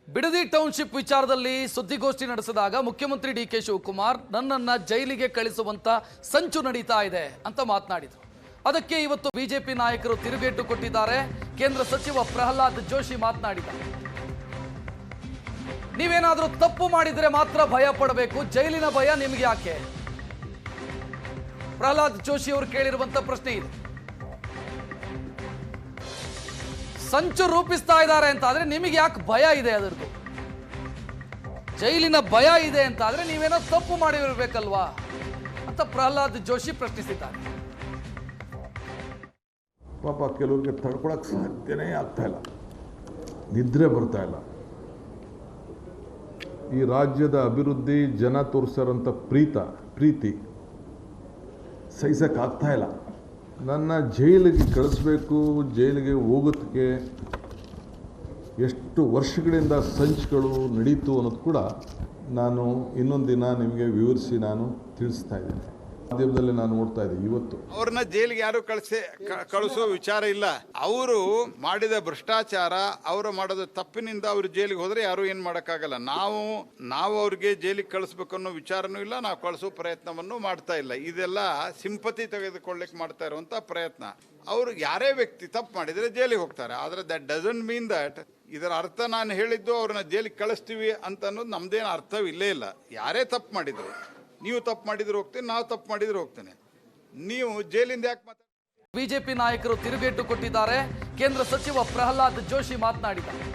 Bidadi township ವಿಚಾರದಲ್ಲಿ ಸುದ್ದಿಗೋಷ್ಠಿ ನಡೆಸಿದಾಗ ಮುಖ್ಯಮಂತ್ರಿ ಡಿಕೆ ಶಿವಕುಮಾರ್ ನನ್ನನ್ನ ಜೈಲಿಗೆ ಕಳಿಸುವಂತ ಸಂಚು ನಡೀತಾ ಇದೆ ಅಂತ ಮಾತನಾಡಿದರು. ಅದಕ್ಕೆ ಇವತ್ತು ಬಿಜೆಪಿ ನಾಯಕರು ತಿರುಗೇಟು ಕೊಟ್ಟಿದ್ದಾರೆ. ಕೇಂದ್ರ ಸಚಿವ ಪ್ರಹ್ಲಾದ್ ಜೋಶಿ ಮಾತನಾಡಿದ್ದಾರೆ. ನೀವೇನಾದರೂ ತಪ್ಪು ಮಾಡಿದ್ರೆ ಮಾತ್ರ ಭಯ ಪಡಬೇಕು, ಜೈಲಿನ ಭಯ ನಿಮಗೆ ಯಾಕೆ? ಪ್ರಹ್ಲಾದ್ ಜೋಶಿ ಅವರು ಕೇಳಿರುವಂತ ಪ್ರಶ್ನೆ ಇದೆ. ಸಂಚು ರೂಪಿಸ್ತಾ ಇದ್ದಾರೆ ಅಂತ ಆದ್ರೆ ನಿಮಗೆ ಯಾಕೆ ಭಯ ಇದೆ? ಅದರದ್ದು ಜೈಲಿನ ಭಯ ಇದೆ ಅಂತ ಆದ್ರೆ ನೀವೇನೋ ತಪ್ಪು ಮಾಡಿರಬೇಕಲ್ವಾ ಅಂತ ಪ್ರಹ್ಲಾದ್ ಜೋಶಿ ಪ್ರಶ್ನಿಸಿದ್ದಾರೆ. ಪಾಪ ಕೆಲವರಿಗೆ ತಡ್ಕೊಳಕ್ಕೆ ಸಾಧ್ಯನೇ ಆಗ್ತಾ ಇಲ್ಲ, ನಿದ್ರೆ ಬರ್ತಾ ಇಲ್ಲ. ಈ ರಾಜ್ಯದ ಅಭಿವೃದ್ಧಿ, ಜನ ತೋರಿಸೋರಂಥ ಪ್ರೀತಿ ಸಹಿಸಕ್ಕಾಗ್ತಾ ಇಲ್ಲ. ನನ್ನ ಜೈಲಿಗೆ ಕಳಿಸ್ಬೇಕು, ಜೈಲಿಗೆ ಹೋಗೋದಕ್ಕೆ ಎಷ್ಟು ವರ್ಷಗಳಿಂದ ಸಂಚುಗಳು ನಡೀತು ಅನ್ನೋದು ಕೂಡ ನಾನು ಇನ್ನೊಂದು ದಿನ ನಿಮಗೆ ವಿವರಿಸಿ ನಾನು ತಿಳಿಸ್ತಾ ಇದ್ದೇನೆ. ಮಾಧ್ಯಮದಲ್ಲಿ ನಾನು ನೋಡ್ತಾ ಇದ್ದೆ ಇವತ್ತು. ಅವ್ರನ್ನ ಜೈಲಿಗೆ ಯಾರು ಕಳಿಸೋ ವಿಚಾರ ಇಲ್ಲ. ಅವರು ಮಾಡಿದ ಭ್ರಷ್ಟಾಚಾರ, ಅವರು ಮಾಡೋದ ತಪ್ಪಿನಿಂದ ಅವ್ರು ಜೈಲಿಗೆ ಹೋದ್ರೆ ಯಾರು ಏನ್ ಮಾಡಕ್ಕಾಗಲ್ಲ. ನಾವು ಅವ್ರಿಗೆ ಜೈಲಿಗೆ ಕಳಿಸ್ಬೇಕು ಅನ್ನೋ ವಿಚಾರನೂ ಇಲ್ಲ, ನಾವು ಕಳಿಸೋ ಪ್ರಯತ್ನವನ್ನು ಮಾಡ್ತಾ ಇಲ್ಲ. ಇದೆಲ್ಲ ಸಿಂಪತಿ ತೆಗೆದುಕೊಳ್ಳಿಕ್ಕೆ ಮಾಡ್ತಾ ಇರುವಂತ ಪ್ರಯತ್ನ. ಅವರು ಯಾರೇ ವ್ಯಕ್ತಿ ತಪ್ಪು ಮಾಡಿದ್ರೆ ಜೈಲಿಗೆ ಹೋಗ್ತಾರೆ. ಆದ್ರೆ ದಟ್ ಡಸಂಟ್ ಮೀನ್ ದಟ್ ಇದರ ಅರ್ಥ ನಾನು ಹೇಳಿದ್ದು ಅವ್ರನ್ನ ಜೈಲಿಗೆ ಕಳಿಸ್ತೀವಿ ಅಂತ ಅನ್ನೋದು ನಮ್ದೇನು ಅರ್ಥವಿಲ್ಲೇ ಇಲ್ಲ. ಯಾರೇ ತಪ್ಪು ಮಾಡಿದ್ರು, ನೀವು ತಪ್ಪು ಮಾಡಿದ್ರು ಹೋಗ್ತೇನೆ, ನಾವು ತಪ್ಪು ಮಾಡಿದ್ರು ಹೋಗ್ತೇನೆ. ನೀವು ಜೈಲಿಂದ ಯಾಕೆ ಮಾತಾಡ್ತೀರಿ? ಬಿಜೆಪಿ ನಾಯಕರು ತಿರುಗೇಟು ಕೊಟ್ಟಿದ್ದಾರೆ. ಕೇಂದ್ರ ಸಚಿವ ಪ್ರಹ್ಲಾದ್ ಜೋಶಿ ಮಾತನಾಡಿದ್ದಾರೆ.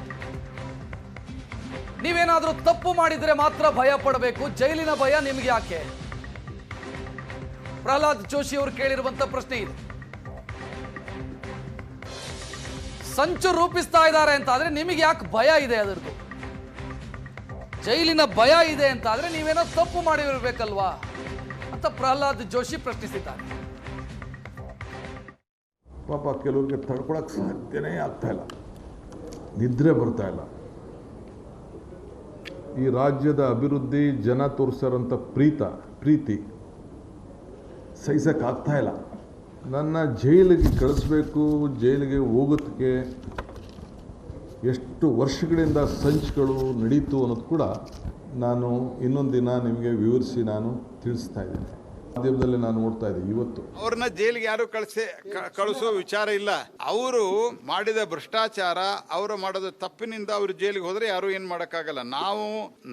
ನೀವೇನಾದರೂ ತಪ್ಪು ಮಾಡಿದ್ರೆ ಮಾತ್ರ ಭಯ ಪಡಬೇಕು, ಜೈಲಿನ ಭಯ ನಿಮಗೆ ಯಾಕೆ? ಪ್ರಹ್ಲಾದ್ ಜೋಶಿ ಅವರು ಕೇಳಿರುವಂತ ಪ್ರಶ್ನೆ ಇದೆ. ಸಂಚು ರೂಪಿಸ್ತಾ ಇದ್ದಾರೆ ಅಂತ ಆದ್ರೆ ನಿಮಗೆ ಯಾಕೆ ಭಯ ಇದೆ? ಅದರದ್ದು ಜೈಲಿನ ಭಯ ಇದೆ ಅಂತ ಆದ್ರೆ ನೀವೇನೋ ತಪ್ಪು ಮಾಡಿರಬೇಕಲ್ವಾ ಅಂತ ಪ್ರಹ್ಲಾದ್ ಜೋಶಿ ಪ್ರಶ್ನಿಸಿದ್ದಾರೆ. ಪಾಪ ಕೆಲವರಿಗೆ ತಡ್ಕೊಳಕ್ಕೆ ಸಾಧ್ಯನೇ ಆಗ್ತಾ ಇಲ್ಲ, ನಿದ್ರೆ ಬರ್ತಾ ಇಲ್ಲ. ಈ ರಾಜ್ಯದ ಅಭಿವೃದ್ಧಿ, ಜನ ತೋರಿಸೋರಂಥ ಪ್ರೀತಿ ಸಹಿಸಕ್ಕಾಗ್ತಾ ಇಲ್ಲ. ನನ್ನ ಜೈಲಿಗೆ ಕಳಿಸ್ಬೇಕು, ಜೈಲಿಗೆ ಹೋಗೋದಕ್ಕೆ ಎಷ್ಟು ವರ್ಷಗಳಿಂದ ಸಂಚುಗಳು ನಡೀತು ಅನ್ನೋದು ಕೂಡ ನಾನು ಇನ್ನೊಂದು ದಿನ ನಿಮಗೆ ವಿವರಿಸಿ ನಾನು ತಿಳಿಸ್ತಾ ಇದ್ದೇನೆ. ಮಾಧ್ಯಮದಲ್ಲಿ ನಾನು ನೋಡ್ತಾ ಇದ್ದೆ ಇವತ್ತು. ಅವ್ರನ್ನ ಜೈಲಿಗೆ ಯಾರು ಕಳಿಸೋ ವಿಚಾರ ಇಲ್ಲ. ಅವರು ಮಾಡಿದ ಭ್ರಷ್ಟಾಚಾರ, ಅವರು ಮಾಡೋದ ತಪ್ಪಿನಿಂದ ಅವ್ರು ಜೈಲಿಗೆ ಹೋದ್ರೆ ಯಾರು ಏನ್ ಮಾಡಕ್ಕಾಗಲ್ಲ.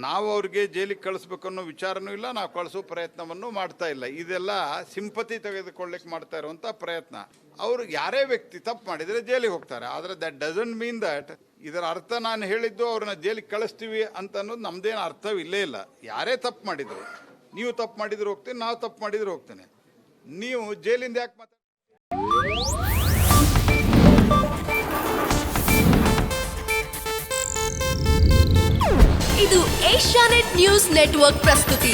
ನಾವು ಅವ್ರಿಗೆ ಜೈಲಿಗೆ ಕಳಿಸ್ಬೇಕು ಅನ್ನೋ ವಿಚಾರನೂ ಇಲ್ಲ, ನಾವು ಕಳಿಸೋ ಪ್ರಯತ್ನವನ್ನು ಮಾಡ್ತಾ ಇಲ್ಲ. ಇದೆಲ್ಲ ಸಿಂಪತಿ ತೆಗೆದುಕೊಳ್ಳಿಕ್ಕೆ ಮಾಡ್ತಾ ಇರುವಂತ ಪ್ರಯತ್ನ. ಅವರು ಯಾರೇ ವ್ಯಕ್ತಿ ತಪ್ಪು ಮಾಡಿದ್ರೆ ಜೈಲಿಗೆ ಹೋಗ್ತಾರೆ. ಆದ್ರೆ ದಟ್ ಡಸಂಟ್ ಮೀನ್ ದಟ್ ಇದರ ಅರ್ಥ ನಾನು ಹೇಳಿದ್ದು ಅವ್ರನ್ನ ಜೈಲಿಗೆ ಕಳಿಸ್ತೀವಿ ಅಂತ ಅನ್ನೋದು ನಮ್ದೇನು ಅರ್ಥವಿಲ್ಲೇ ಇಲ್ಲ. ಯಾರೇ ತಪ್ಪು ಮಾಡಿದ್ರು, ನೀವು ತಪ್ಪು ಮಾಡಿದ್ರು ಹೋಗ್ತೇನೆ, ನಾವು ತಪ್ಪು ಮಾಡಿದ್ರು ಹೋಗ್ತೇನೆ. ನೀವು ಜೈಲಿಂದ ಯಾಕೆ ಇದು ಏಷ್ಯಾನೆಟ್ ನ್ಯೂಸ್ ನೆಟ್ವರ್ಕ್ ಪ್ರಸ್ತುತಿ.